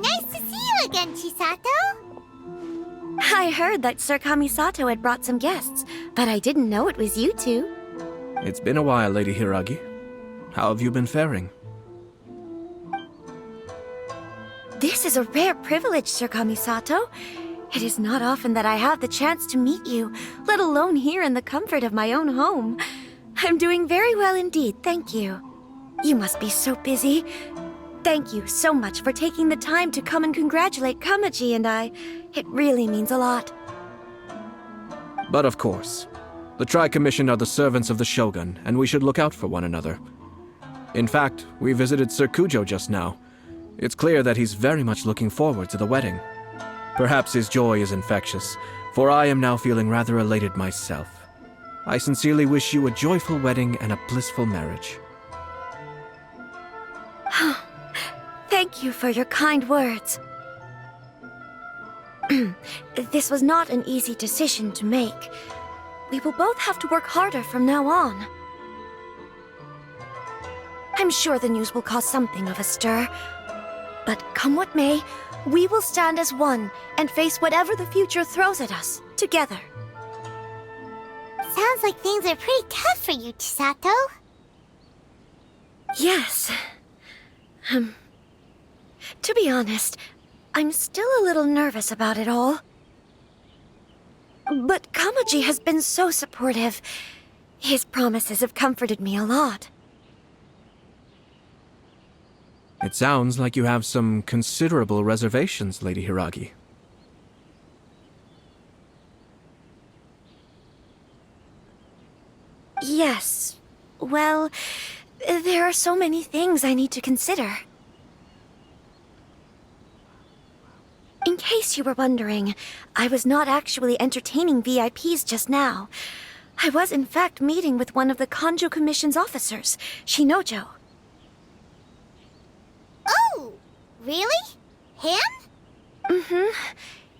nice to see you again, Chisato. I heard that Sir Kamisato had brought some guests, but I didn't know it was you two. It's been a while, Lady Hiragi. How have you been faring? This is a rare privilege, Sir Kamisato. It is not often that I have the chance to meet you, let alone here in the comfort of my own home. I'm doing very well indeed, thank you. You must be so busy. Thank you so much for taking the time to come and congratulate Kamaji and I. It really means a lot. But of course, the Tri-Commission are the servants of the Shogun, and we should look out for one another. In fact, we visited Sir Kujo just now. It's clear that he's very much looking forward to the wedding. Perhaps his joy is infectious, for I am now feeling rather elated myself. I sincerely wish you a joyful wedding and a blissful marriage. Thank you for your kind words. This was not an easy decision to make. We will both have to work harder from now on. I'm sure the news will cause something of a stir. But come what may, we will stand as one and face whatever the future throws at us, together. Sounds like things are pretty tough for you, Chisato. Yes. To be honest, I'm still a little nervous about it all. But Kamaji has been so supportive. His promises have comforted me a lot. It sounds like you have some considerable reservations, Lady Hiragi. Yes. Well, there are so many things I need to consider. In case you were wondering, I was not actually entertaining VIPs just now. I was in fact meeting with one of the Kanjo Commission's officers, Shinojo. Oh, really? Him? Mm-hmm.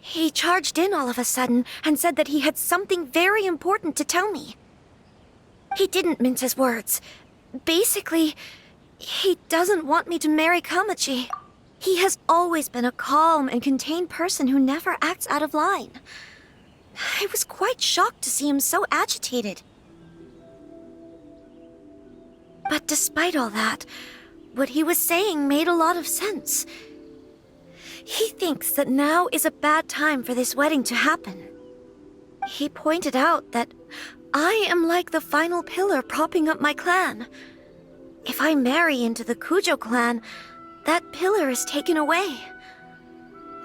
He charged in all of a sudden and said that he had something very important to tell me. He didn't mince his words. Basically, he doesn't want me to marry Kamaji. He has always been a calm and contained person who never acts out of line. I was quite shocked to see him so agitated. But despite all that, what he was saying made a lot of sense. He thinks that now is a bad time for this wedding to happen. He pointed out that I am like the final pillar propping up my clan. If I marry into the Kujo clan, that pillar is taken away.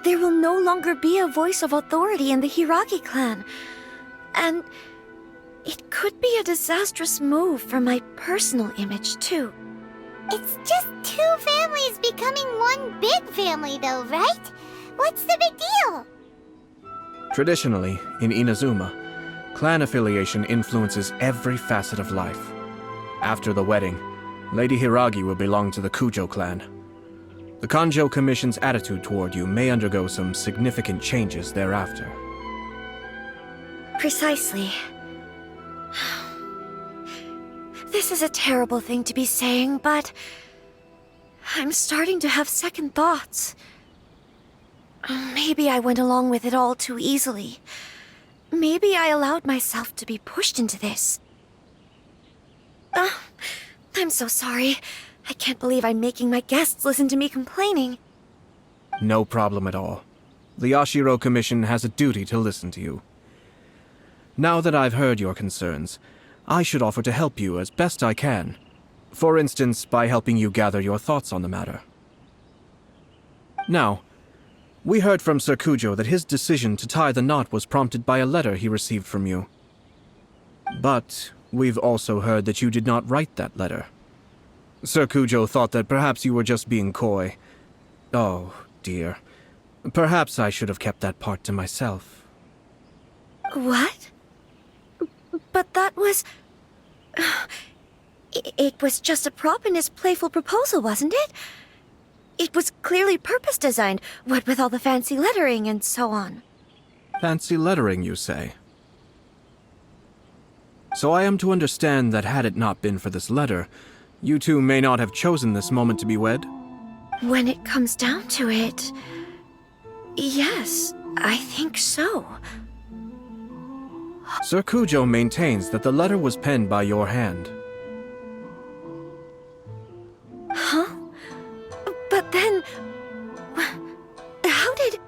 There will no longer be a voice of authority in the Hiragi clan. And it could be a disastrous move for my personal image, too. It's just two families becoming one big family, though, right? What's the big deal? Traditionally, in Inazuma, clan affiliation influences every facet of life. After the wedding, Lady Hiragi will belong to the Kujo clan. The Kanjo Commission's attitude toward you may undergo some significant changes thereafter. Precisely. This is a terrible thing to be saying, but I'm starting to have second thoughts. Maybe I went along with it all too easily. Maybe I allowed myself to be pushed into this. I'm so sorry. I can't believe I'm making my guests listen to me complaining. No problem at all. The Yashiro Commission has a duty to listen to you. Now that I've heard your concerns, I should offer to help you as best I can. For instance, by helping you gather your thoughts on the matter. Now, we heard from Sir Kujo that his decision to tie the knot was prompted by a letter he received from you. But we've also heard that you did not write that letter. Sir Kujo thought that perhaps you were just being coy. Oh, dear. Perhaps I should have kept that part to myself. What? But that was... It was just a prop in his playful proposal, wasn't it? It was clearly purpose-designed, what with all the fancy lettering and so on. Fancy lettering, you say? So I am to understand that had it not been for this letter, you two may not have chosen this moment to be wed? When it comes down to it, yes, I think so. Sir Kujo maintains that the letter was penned by your hand. Huh? But then... how did...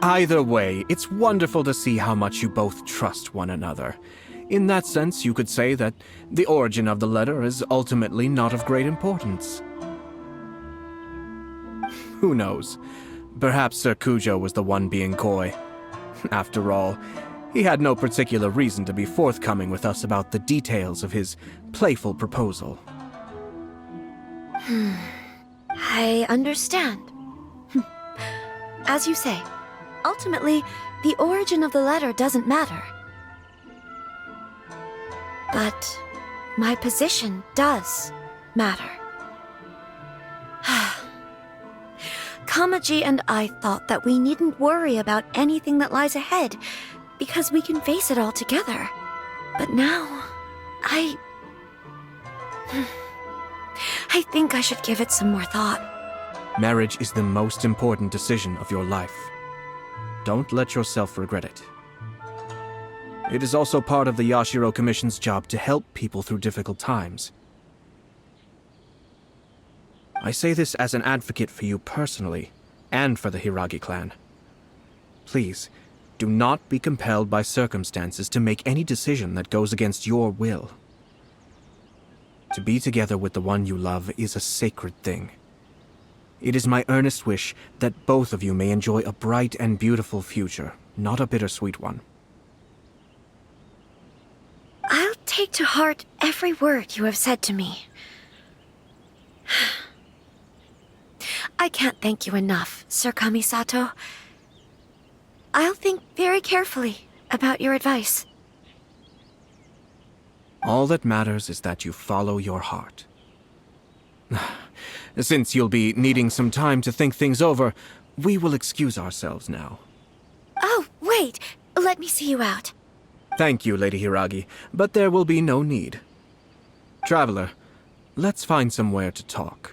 Either way, it's wonderful to see how much you both trust one another. In that sense, you could say that the origin of the letter is ultimately not of great importance. Who knows? Perhaps Sir Kujo was the one being coy. After all, he had no particular reason to be forthcoming with us about the details of his playful proposal. I understand. As you say, ultimately, the origin of the letter doesn't matter. But my position does matter. Kamaji and I thought that we needn't worry about anything that lies ahead, because we can face it all together. But now, I think I should give it some more thought. Marriage is the most important decision of your life. Don't let yourself regret it. It is also part of the Yashiro Commission's job to help people through difficult times. I say this as an advocate for you personally, and for the Hiragi clan. Please, do not be compelled by circumstances to make any decision that goes against your will. To be together with the one you love is a sacred thing. It is my earnest wish that both of you may enjoy a bright and beautiful future, not a bittersweet one. I'll take to heart every word you have said to me. I can't thank you enough, Sir Kamisato. I'll think very carefully about your advice. All that matters is that you follow your heart. Since you'll be needing some time to think things over, we will excuse ourselves now. Oh, wait! Let me see you out. Thank you, Lady Hiragi, but there will be no need. Traveler, let's find somewhere to talk.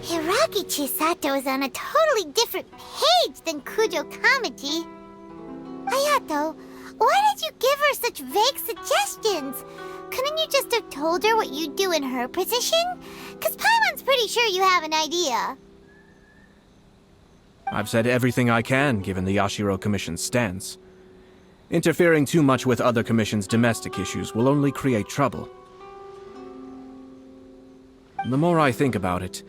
Hiragi Chisato is on a totally different page than Kujo Kamaji. Hayato, why did you give her such vague suggestions? Couldn't you just have told her what you'd do in her position? Because Paimon's pretty sure you have an idea. I've said everything I can, given the Yashiro Commission's stance. Interfering too much with other commissions' domestic issues will only create trouble. The more I think about it,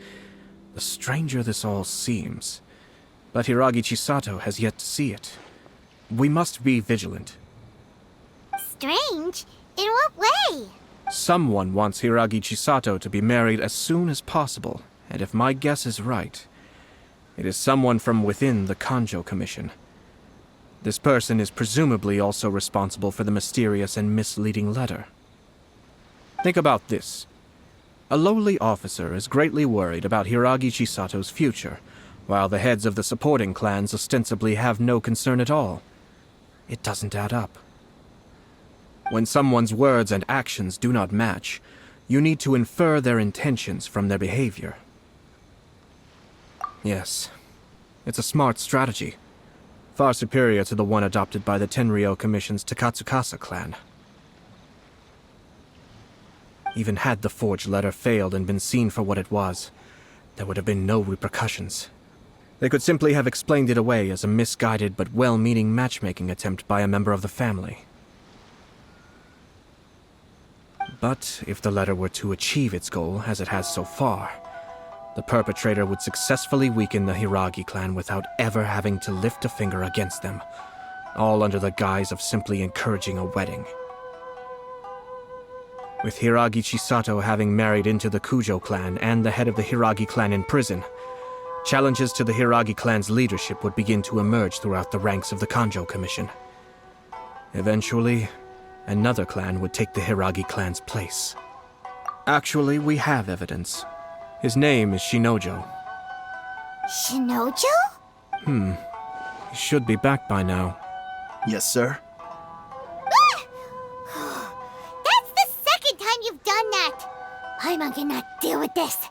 the stranger this all seems. But Hiragi Chisato has yet to see it. We must be vigilant. Strange? In what way? Someone wants Hiragi Chisato to be married as soon as possible, and if my guess is right, it is someone from within the Kanjo Commission. This person is presumably also responsible for the mysterious and misleading letter. Think about this. A lowly officer is greatly worried about Hiragi Chisato's future, while the heads of the supporting clans ostensibly have no concern at all. It doesn't add up. When someone's words and actions do not match, you need to infer their intentions from their behavior. Yes, it's a smart strategy, far superior to the one adopted by the Tenryou Commission's Takatsukasa clan. Even had the forged letter failed and been seen for what it was, there would have been no repercussions. They could simply have explained it away as a misguided but well-meaning matchmaking attempt by a member of the family. But if the letter were to achieve its goal, as it has so far, the perpetrator would successfully weaken the Hiragi clan without ever having to lift a finger against them, all under the guise of simply encouraging a wedding. With Hiragi Chisato having married into the Kujo clan and the head of the Hiragi clan in prison, challenges to the Hiragi clan's leadership would begin to emerge throughout the ranks of the Kanjo Commission. Eventually, another clan would take the Hiragi clan's place. Actually, we have evidence. His name is Shinojo. Shinojo? He should be back by now. Yes, sir. That's the second time you've done that! Paimon cannot deal with this.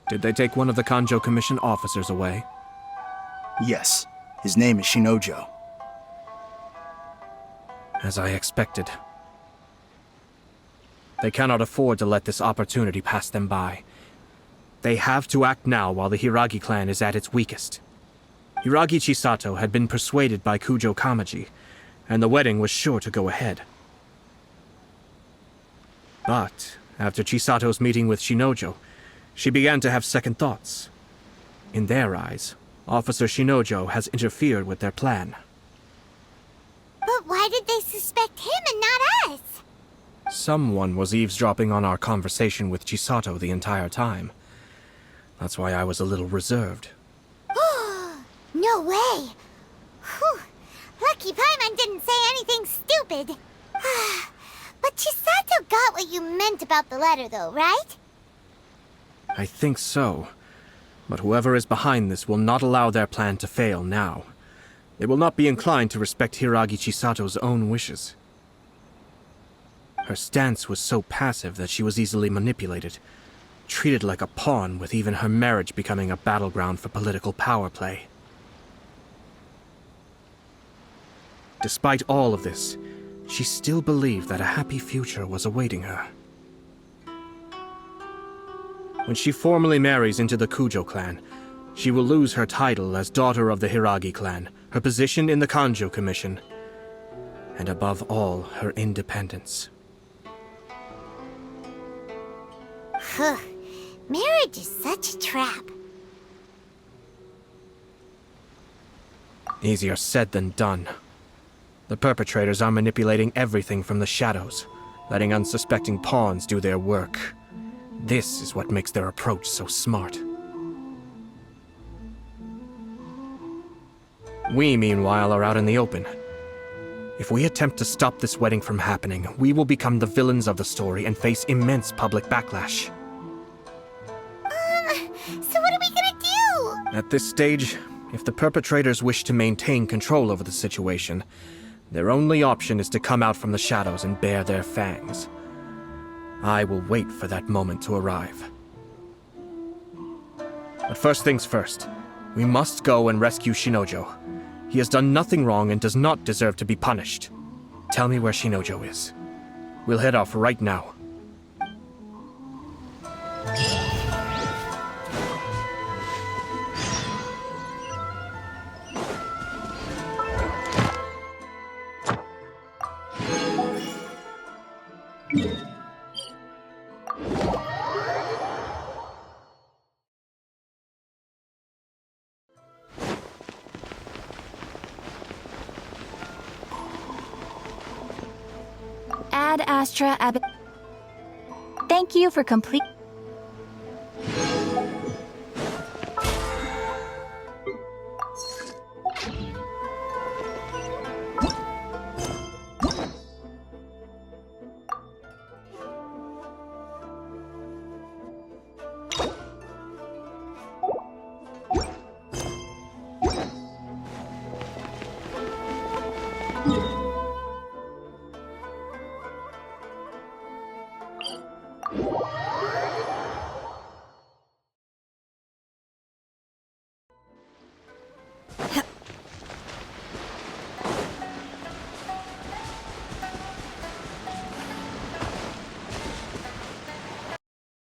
Did they take one of the Kanjo Commission officers away? Yes. His name is Shinojo. As I expected. They cannot afford to let this opportunity pass them by. They have to act now while the Hiragi clan is at its weakest. Hiragi Chisato had been persuaded by Kujo Kamaji, and the wedding was sure to go ahead. But after Chisato's meeting with Shinojo, she began to have second thoughts. In their eyes, Officer Shinojo has interfered with their plan. But why did they suspect him and not us? Someone was eavesdropping on our conversation with Chisato the entire time. That's why I was a little reserved. No way! Whew. Lucky Paimon didn't say anything stupid. But Chisato got what you meant about the letter, though, right? I think so. But whoever is behind this will not allow their plan to fail now. They will not be inclined to respect Hiragi Chisato's own wishes. Her stance was so passive that she was easily manipulated, treated like a pawn, with even her marriage becoming a battleground for political power play. Despite all of this, she still believed that a happy future was awaiting her. When she formally marries into the Kujo clan, she will lose her title as daughter of the Hiragi clan, her position in the Kanjo Commission, and above all, her independence. Marriage is such a trap. Easier said than done. The perpetrators are manipulating everything from the shadows, letting unsuspecting pawns do their work. This is what makes their approach so smart. We, meanwhile, are out in the open. If we attempt to stop this wedding from happening, we will become the villains of the story and face immense public backlash. So what are we gonna do? At this stage, if the perpetrators wish to maintain control over the situation, their only option is to come out from the shadows and bare their fangs. I will wait for that moment to arrive. But first things first, we must go and rescue Shinojo. He has done nothing wrong and does not deserve to be punished. Tell me where Shinojo is. We'll head off right now. Ad Astra Ab. Thank you for complete.